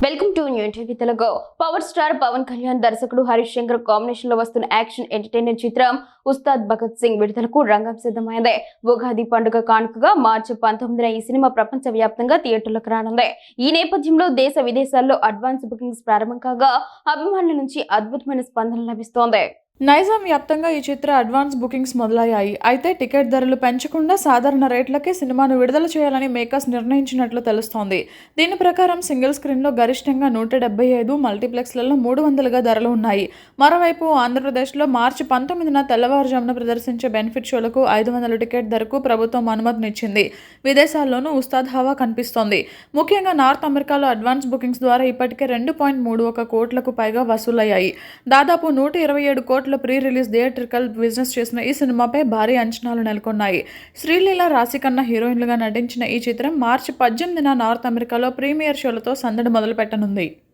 Welcome to new TV Telugu. Power star Pawan Kalyan దర్శకుడు Harish Shankar combination లో వస్తున్న యాక్షన్ ఎంటర్టైనర్ చిత్రం ఉస్తాద్ భగత్ సింగ్ విడుదలకు రంగం సిద్ధమైంది. ఉగాది పండుగ కానుకగా మార్చి 19న ఈ సినిమా ప్రపంచ వ్యాప్తంగా థియేటర్లకు రానుంది. ఈ నేపథ్యంలో దేశ విదేశాల్లో అడ్వాన్స్ బుకింగ్స్ ప్రారంభం కాగా అభిమానుల నుంచి అద్భుతమైన స్పందన లభిస్తోంది. నైజాం వ్యాప్తంగా ఈ చిత్ర అడ్వాన్స్ బుకింగ్స్ మొదలయ్యాయి. అయితే టికెట్ ధరలు పెంచకుండా సాధారణ రేట్లకే సినిమాను విడుదల చేయాలని మేకర్స్ నిర్ణయించినట్లు తెలుస్తోంది. దీని ప్రకారం సింగిల్ స్క్రీన్లో గరిష్టంగా 175, మల్టీప్లెక్స్లలో 300గా ధరలు ఉన్నాయి. మరోవైపు ఆంధ్రప్రదేశ్లో మార్చి 19న తెల్లవారుజామున ప్రదర్శించే బెనిఫిట్ షోలకు 500 టికెట్ ధరకు ప్రభుత్వం అనుమతినిచ్చింది. విదేశాల్లోనూ ఉస్తాద్ హవా కనిపిస్తోంది. ముఖ్యంగా నార్త్ అమెరికాలో అడ్వాన్స్ బుకింగ్స్ ద్వారా ఇప్పటికే 2.31 కోట్లకు పైగా వసూలయ్యాయి. దాదాపు 127 కోట్ల ప్రీ రిలీజ్ థియేట్రికల్ బిజినెస్ చేసిన ఈ సినిమాపై భారీ అంచనాలు నెలకొన్నాయి. శ్రీలీల, రాశిఖన్నా హీరోయిన్లుగా నటించిన ఈ చిత్రం మార్చి 18న నార్త్ అమెరికాలో ప్రీమియర్ షోలతో సందడి మొదలుపెట్టనుంది.